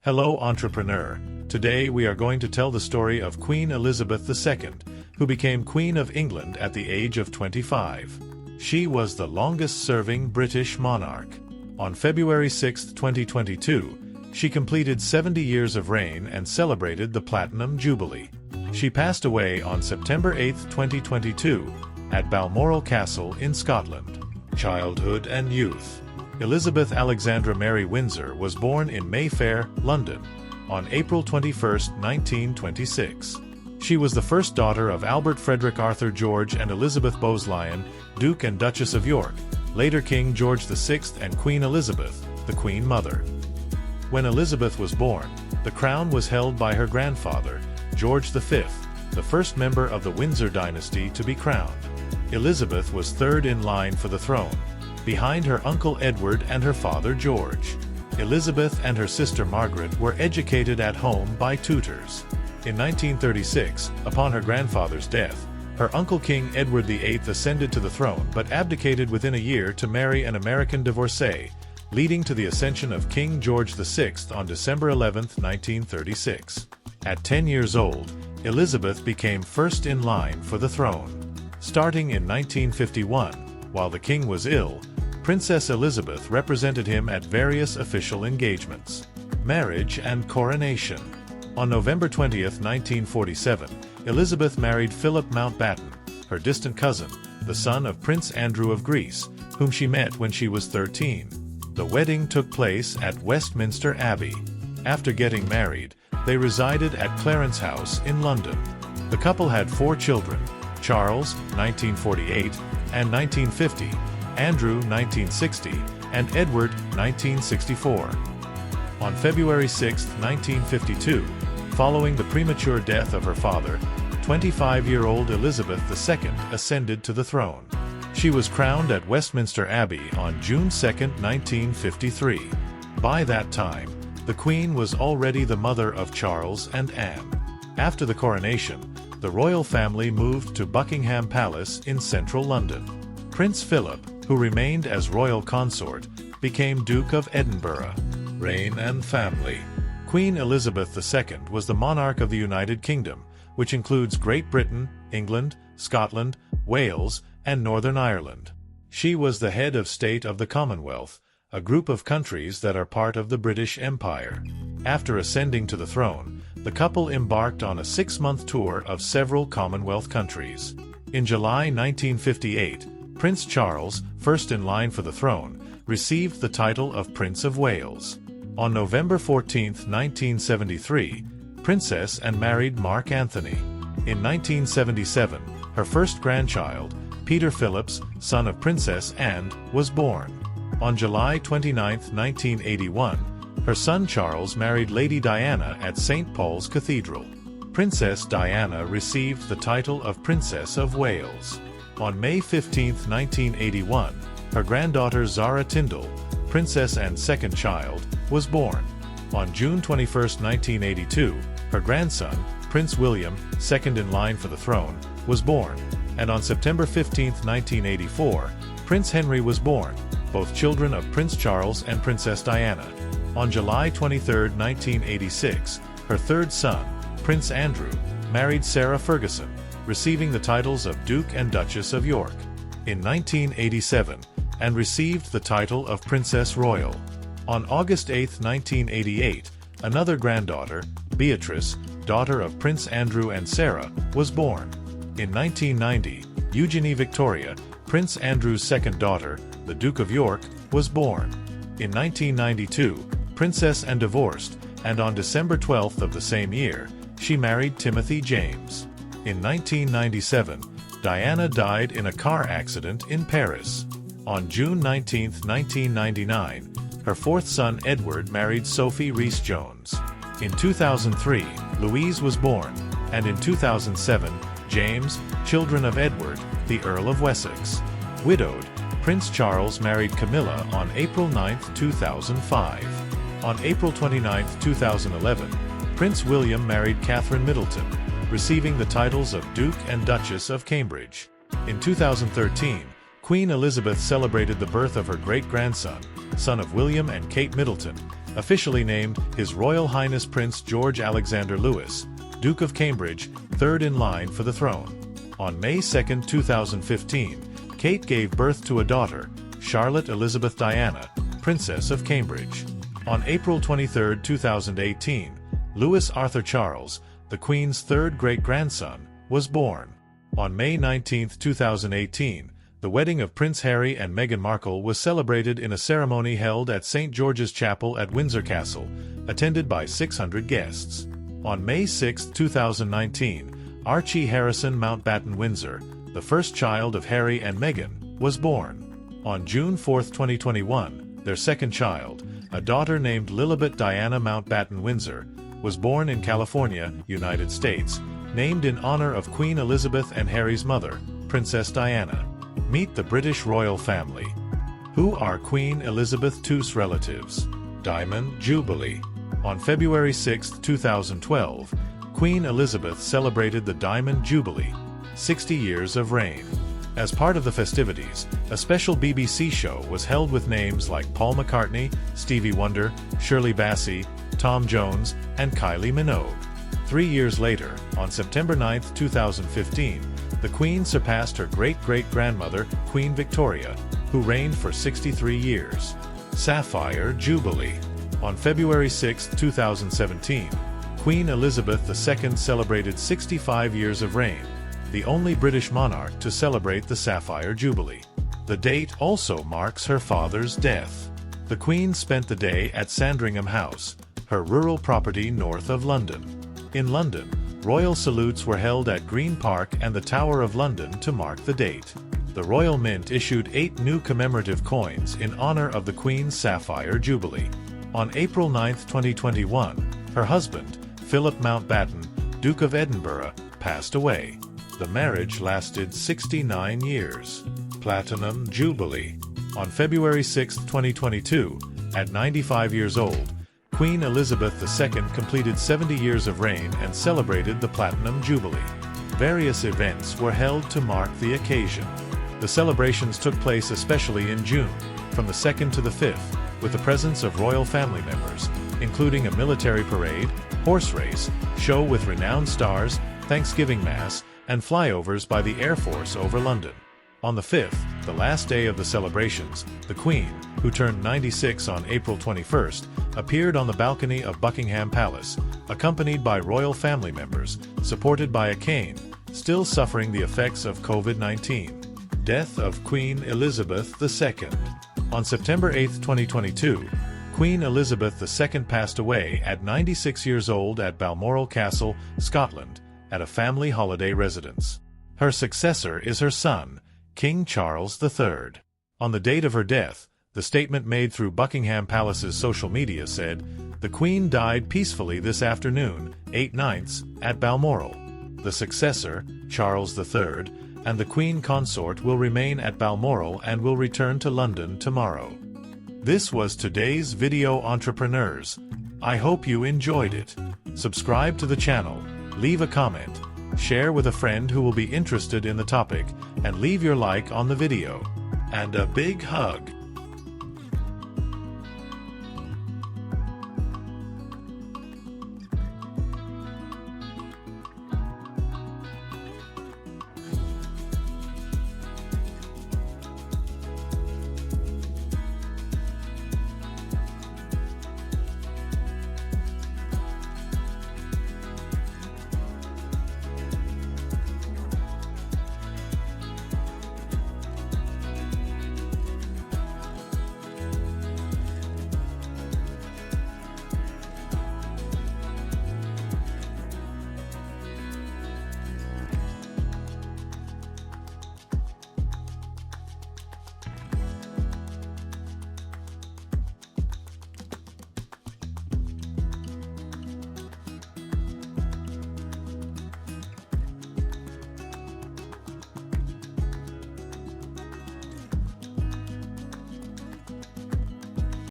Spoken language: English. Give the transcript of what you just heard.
Hello, entrepreneur. Today we are going to tell the story of Queen Elizabeth II, who became Queen of England at the age of 25. She was the longest-serving British monarch. On February 6, 2022, she completed 70 years of reign and celebrated the Platinum Jubilee. She passed away on September 8, 2022, at Balmoral Castle in Scotland. Childhood and youth. Elizabeth Alexandra Mary Windsor was born in Mayfair, London, on April 21, 1926. She was the first daughter of Albert Frederick Arthur George and Elizabeth Bowes-Lyon, Duke and Duchess of York, later King George VI and Queen Elizabeth, the Queen Mother. When Elizabeth was born, the crown was held by her grandfather, George V, the first member of the Windsor dynasty to be crowned. Elizabeth was third in line for the throne, behind her uncle Edward and her father George. Elizabeth and her sister Margaret were educated at home by tutors. In 1936, upon her grandfather's death, her uncle King Edward VIII ascended to the throne but abdicated within a year to marry an American divorcee, leading to the ascension of King George VI on December 11, 1936. At 10 years old, Elizabeth became first in line for the throne. Starting in 1951, while the king was ill, Princess Elizabeth represented him at various official engagements. Marriage and coronation. On November 20, 1947, Elizabeth married Philip Mountbatten, her distant cousin, the son of Prince Andrew of Greece, whom she met when she was 13. The wedding took place at Westminster Abbey. After getting married, they resided at Clarence House in London. The couple had 4 children: Charles, 1948, and 1950, Andrew, 1960, and Edward, 1964. On February 6, 1952, following the premature death of her father, 25-year-old Elizabeth II ascended to the throne. She was crowned at Westminster Abbey on June 2, 1953. By that time, the Queen was already the mother of Charles and Anne. After the coronation, the royal family moved to Buckingham Palace in central London. Prince Philip, who remained as royal consort, became Duke of Edinburgh. Reign and family. Queen Elizabeth II was the monarch of the United Kingdom, which includes Great Britain, England, Scotland, Wales, and Northern Ireland. She was the head of state of the Commonwealth, a group of countries that are part of the British Empire. After ascending to the throne, the couple embarked on a 6-month tour of several Commonwealth countries. In July 1958, Prince Charles, first in line for the throne, received the title of Prince of Wales. On November 14, 1973, Princess and married Mark Anthony. In 1977, her first grandchild, Peter Phillips, son of Princess Anne, was born. On July 29, 1981, her son Charles married Lady Diana at St. Paul's Cathedral. Princess Diana received the title of Princess of Wales. On May 15, 1981, her granddaughter Zara Tindall, Princess Anne's second child, was born. On June 21, 1982, her grandson, Prince William, second in line for the throne, was born. And on September 15, 1984, Prince Henry was born, both children of Prince Charles and Princess Diana. On July 23, 1986, her third son, Prince Andrew, married Sarah Ferguson, receiving the titles of Duke and Duchess of York. In 1987, and received the title of Princess Royal. On August 8, 1988, another granddaughter, Beatrice, daughter of Prince Andrew and Sarah, was born. In 1990, Eugenie Victoria, Prince Andrew's second daughter, the Duke of York, was born. In 1992, Princess Anne divorced, and on December 12 of the same year, she married Timothy James. In 1997, Diana died in a car accident in Paris. On June 19, 1999, her fourth son Edward married Sophie Rhys-Jones. In 2003, Louise was born, and in 2007, James, children of Edward, the Earl of Wessex. Widowed, Prince Charles married Camilla on April 9, 2005. On April 29, 2011, Prince William married Catherine Middleton, receiving the titles of Duke and Duchess of Cambridge. In 2013, Queen Elizabeth celebrated the birth of her great-grandson, son of William and Kate Middleton, officially named His Royal Highness Prince George Alexander Louis, Duke of Cambridge, third in line for the throne. On May 2, 2015, Kate gave birth to a daughter, Charlotte Elizabeth Diana, Princess of Cambridge. On April 23, 2018, Louis Arthur Charles, the Queen's third great-grandson, was born. On May 19, 2018, the wedding of Prince Harry and Meghan Markle was celebrated in a ceremony held at St. George's Chapel at Windsor Castle, attended by 600 guests. On May 6, 2019, Archie Harrison Mountbatten Windsor, the first child of Harry and Meghan, was born. On June 4, 2021, their second child, a daughter named Lilibet Diana Mountbatten Windsor, was born in California, United States, named in honor of Queen Elizabeth and Harry's mother, Princess Diana. Meet the British royal family. Who are Queen Elizabeth II's relatives? Diamond Jubilee. On February 6, 2012, Queen Elizabeth celebrated the Diamond Jubilee, 60 years of reign. As part of the festivities, a special BBC show was held with names like Paul McCartney, Stevie Wonder, Shirley Bassey, Tom Jones, and Kylie Minogue. 3 years later, on September 9, 2015, the Queen surpassed her great-great-grandmother, Queen Victoria, who reigned for 63 years. Sapphire Jubilee. On February 6, 2017, Queen Elizabeth II celebrated 65 years of reign, the only British monarch to celebrate the Sapphire Jubilee. The date also marks her father's death. The Queen spent the day at Sandringham House, her rural property north of London. In London, royal salutes were held at Green Park and the Tower of London to mark the date. The Royal Mint issued 8 new commemorative coins in honor of the Queen's Sapphire Jubilee. On April 9, 2021, her husband, Philip Mountbatten, Duke of Edinburgh, passed away. The marriage lasted 69 years. Platinum Jubilee. On February 6, 2022, at 95 years old, Queen Elizabeth II completed 70 years of reign and celebrated the Platinum Jubilee. Various events were held to mark the occasion. The celebrations took place especially in June, from the 2nd to the 5th, with the presence of royal family members, including a military parade, horse race, show with renowned stars, Thanksgiving Mass, and flyovers by the Air Force over London. On the 5th, the last day of the celebrations, the Queen, who turned 96 on April 21st, appeared on the balcony of Buckingham Palace, accompanied by royal family members, supported by a cane, still suffering the effects of COVID-19. Death of Queen Elizabeth II. On September 8, 2022, Queen Elizabeth II passed away at 96 years old at Balmoral Castle, Scotland, at a family holiday residence. Her successor is her son, King Charles III. On the date of her death, the statement made through Buckingham Palace's social media said, "The Queen died peacefully this afternoon, 8/9, at Balmoral. The successor, Charles III, and the Queen Consort will remain at Balmoral and will return to London tomorrow." This was today's video, entrepreneurs. I hope you enjoyed it. Subscribe to the channel, leave a comment, share with a friend who will be interested in the topic, and leave your like on the video. And a big hug.